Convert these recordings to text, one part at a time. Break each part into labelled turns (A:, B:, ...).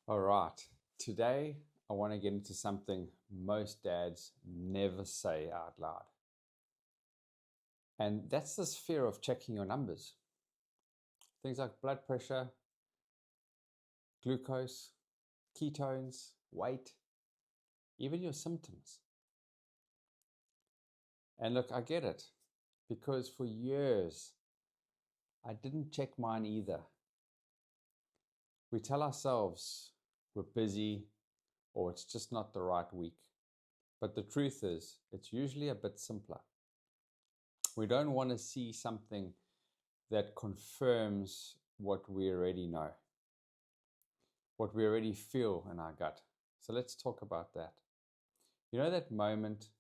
A: All right. Today, I want to get into something most dads never say out loud. And that's this fear of checking your numbers. Things like blood pressure, glucose, ketones, weight, even your symptoms. And look, I get it because for years, I didn't check mine either. We tell ourselves we're busy or it's just not the right week. But the truth is, it's usually a bit simpler. We don't want to see something that confirms what we already know, what we already feel in our gut. So let's talk about that. You know that moment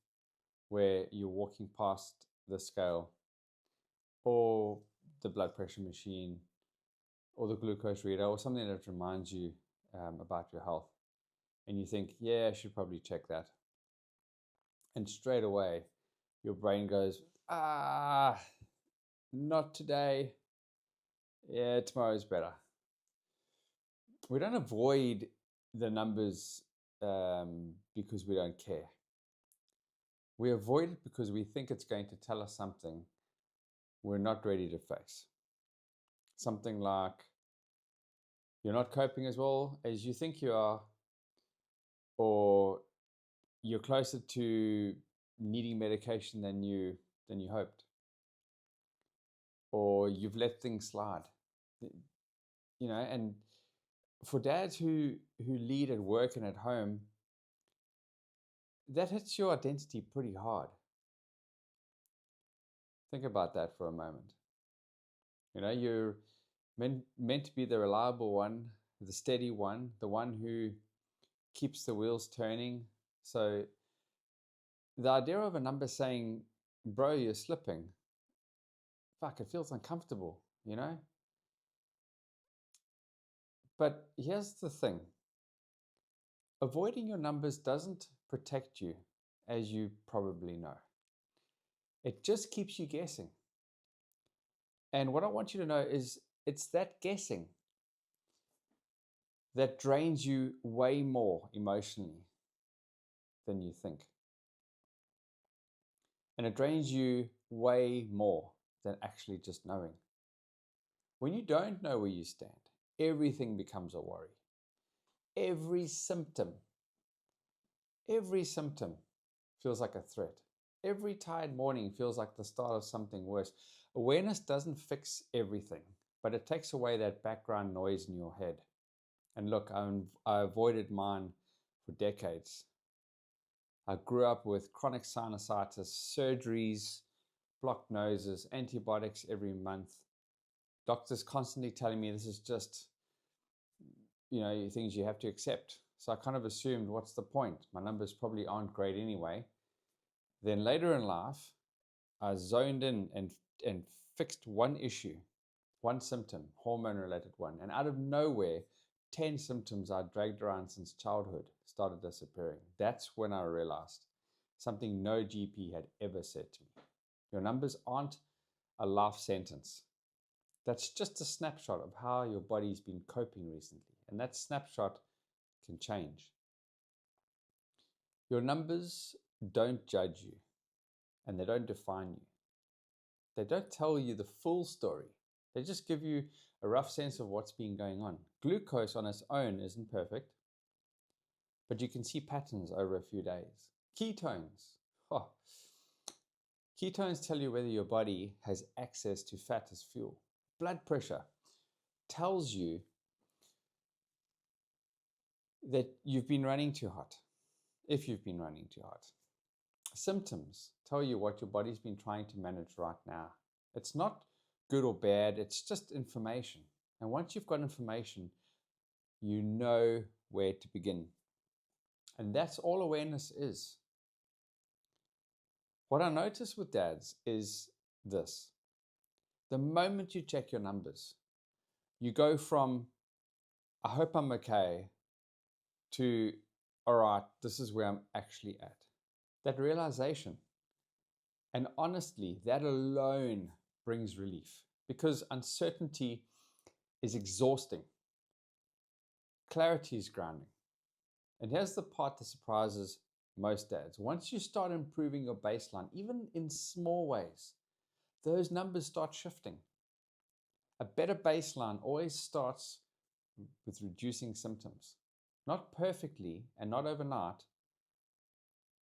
A: where you're walking past the scale or the blood pressure machine or the glucose reader or something that reminds you about your health, and you think, yeah, I should probably check that. And straight away, your brain goes, not today. Yeah, tomorrow's better. We don't avoid the numbers because we don't care. We avoid it because we think it's going to tell us something we're not ready to face. Something like you're not coping as well as you think you are, or you're closer to needing medication than you hoped, or you've let things slide. And for dads who lead at work and at home, that hits your identity pretty hard. Think about that for a moment. You're meant to be the reliable one, the steady one, the one who keeps the wheels turning. So the idea of a number saying, bro, you're slipping, fuck, it feels uncomfortable, But here's the thing. Avoiding your numbers doesn't protect you, as you probably know. It just keeps you guessing. And what I want you to know is it's that guessing that drains you way more emotionally than you think. And it drains you way more than actually just knowing. When you don't know where you stand, everything becomes a worry. Every symptom feels like a threat. Every tired morning feels like the start of something worse. Awareness doesn't fix everything, but it takes away that background noise in your head. And look, I avoided mine for decades. I grew up with chronic sinusitis, surgeries, blocked noses, antibiotics every month. Doctors constantly telling me this is just, things you have to accept. So I kind of assumed, what's the point? My numbers probably aren't great anyway. Then later in life, I zoned in and fixed one issue, one symptom, hormone-related one. And out of nowhere, 10 symptoms I dragged around since childhood started disappearing. That's when I realized something no GP had ever said to me. Your numbers aren't a life sentence. That's just a snapshot of how your body's been coping recently. And that snapshot can change. Your numbers don't judge you and they don't define you. They don't tell you the full story. They just give you a rough sense of what's been going on. Glucose on its own isn't perfect, but you can see patterns over a few days. Ketones. Ketones tell you whether your body has access to fat as fuel. Blood pressure tells you that you've been running too hot, if you've been running too hot. Symptoms tell you what your body's been trying to manage right now. It's not good or bad, it's just information. And once you've got information, you know where to begin. And that's all awareness is. What I notice with dads is this. The moment you check your numbers, you go from, I hope I'm okay, to, all right, this is where I'm actually at. That realization. And honestly, that alone brings relief because uncertainty is exhausting. Clarity is grounding. And here's the part that surprises most dads. Once you start improving your baseline, even in small ways, those numbers start shifting. A better baseline always starts with reducing symptoms. Not perfectly and not overnight,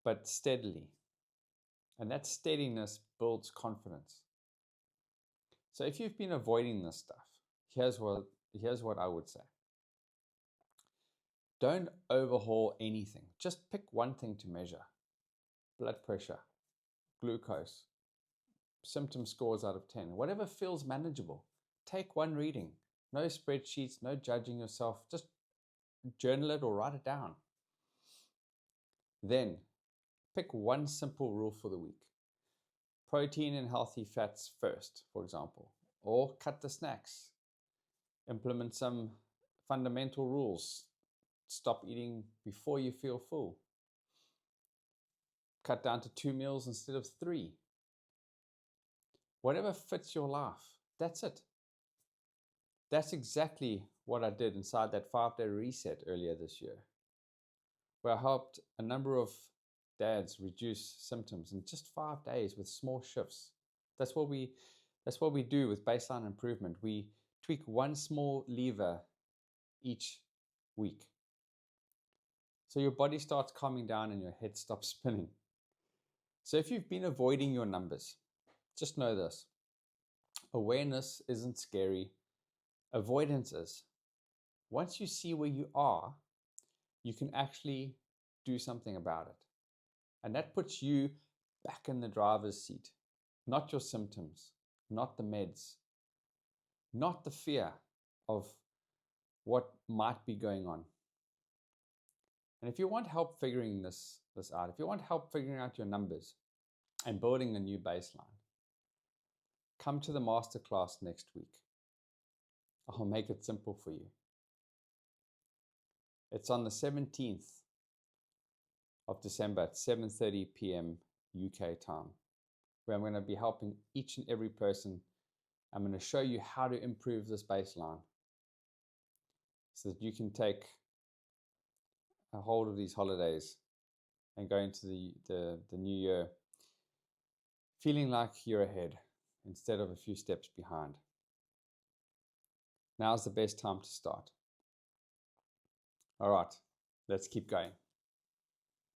A: but steadily. And that steadiness builds confidence. So if you've been avoiding this stuff, here's what I would say. Don't overhaul anything. Just pick one thing to measure. Blood pressure, glucose, symptom scores out of 10, whatever feels manageable. Take one reading. No spreadsheets, no judging yourself. Just journal it or write it down. Then pick one simple rule for the week. Protein and healthy fats first, for example, or cut the snacks. Implement some fundamental rules. Stop eating before you feel full. Cut down to 2 meals instead of 3. Whatever fits your life, that's it. That's exactly what I did inside that 5-day reset earlier this year, where I helped a number of dads reduce symptoms in just 5 days with small shifts. That's what we do with baseline improvement. We tweak one small lever each week. So your body starts calming down and your head stops spinning. So if you've been avoiding your numbers, just know this. Awareness isn't scary. Avoidance is. Once you see where you are, you can actually do something about it. And that puts you back in the driver's seat. Not your symptoms, not the meds, not the fear of what might be going on. And if you want help figuring this out, if you want help figuring out your numbers and building a new baseline, come to the masterclass next week. I'll make it simple for you. It's on the 17th of December at 7:30 p.m. UK time, where I'm going to be helping each and every person. I'm going to show you how to improve this baseline so that you can take a hold of these holidays and go into the new year feeling like you're ahead instead of a few steps behind. Now's the best time to start. All right, let's keep going.